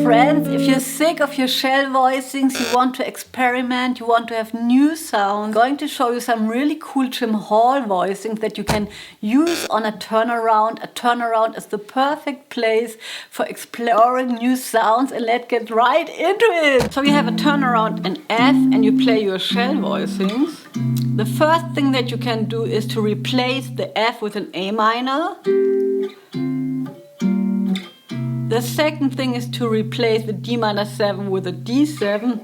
friends, if you're sick of your shell voicings, you want to experiment, you want to have new sounds, I'm going to show you some really cool Jim Hall voicings that you can use on a turnaround. A turnaround is the perfect place for exploring new sounds, and let's get right into it. So you have a turnaround in F and you play your shell voicings. The first thing that you can do is to replace the F with an A minor. The second thing is to replace the D minor 7 with a D7.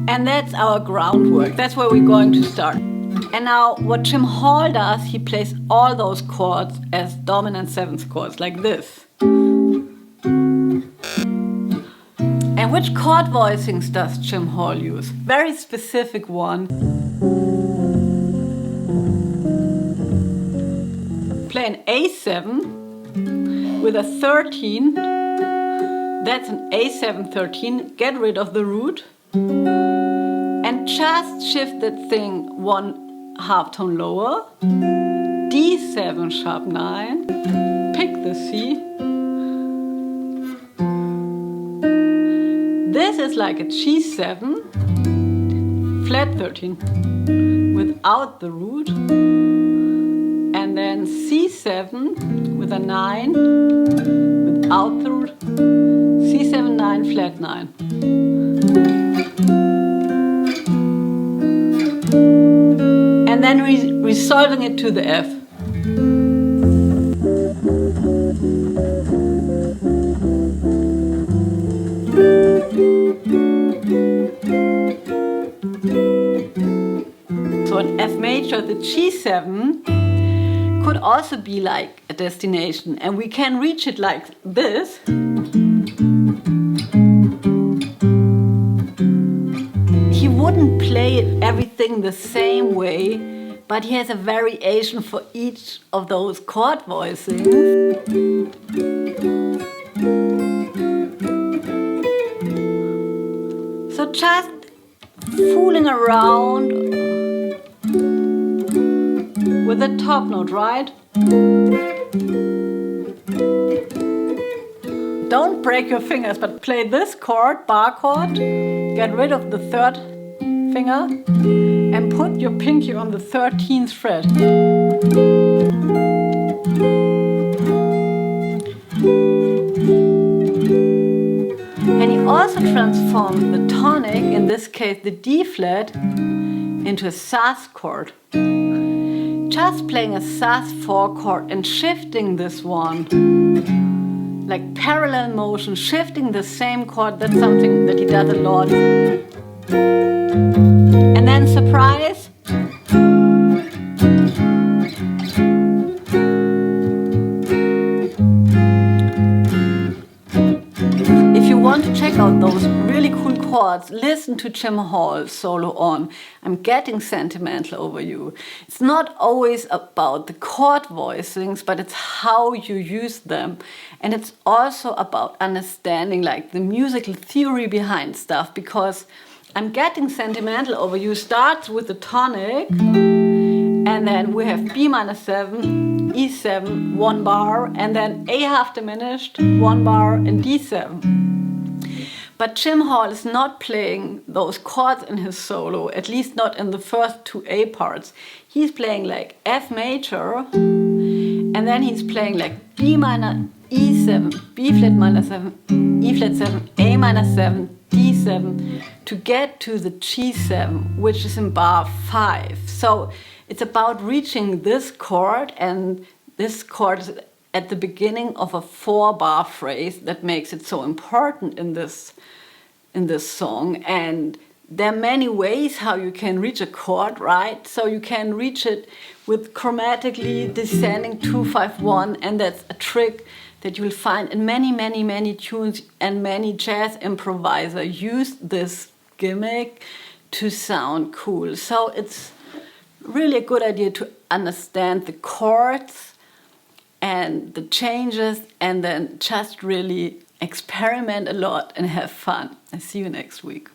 And that's our groundwork. That's where we're going to start. And now what Jim Hall does, he plays all those chords as dominant seventh chords, like this. And which chord voicings does Jim Hall use? Very specific one. Play an A7 with a 13, that's an A7 13, get rid of the root and just shift that thing one half tone lower, D7 sharp 9, pick the C. This is like a G7, flat 13, without the root, and then C7 with a 9 without the root, C7 9 flat 9. And then resolving it to the F. So an F major, the G7 could also be like a destination, and we can reach it like this. He wouldn't play everything the same way, but he has a variation for each of those chord voicings. So just fooling around with the top note, right? Don't break your fingers, but play this chord, bar chord, get rid of the third finger and put your pinky on the 13th fret. And he also transforms the tonic, in this case the D flat, into a SAS chord. Just playing a SAS 4 chord and shifting this one, like parallel motion, shifting the same chord, that's something that he does a lot. And then surprise. If you want to check out those really cool chords, listen to Jim Hall's solo on I'm Getting Sentimental Over You. It's not always about the chord voicings, but it's how you use them. And it's also about understanding like the musical theory behind stuff, because I'm Getting Sentimental Over You starts with the tonic, and then we have B minor 7, E7, 1 bar, and then A half diminished, 1 bar, and D7. But Jim Hall is not playing those chords in his solo, at least not in the first two A parts. He's playing like F major, and then he's playing like B minor, E7, B flat minor 7, E flat 7, A minor 7, D7 to get to the G7, which is in bar 5. So it's about reaching this chord, and this chord is at the beginning of a 4-bar phrase that makes it so important in this song. And there are many ways how you can reach a chord, right? So you can reach it with chromatically descending 2-5-1, and that's a trick that you will find in many tunes, and many jazz improvisers use this gimmick to sound cool. So it's really a good idea to understand the chords and the changes, and then just really experiment a lot and have fun. I see you next week.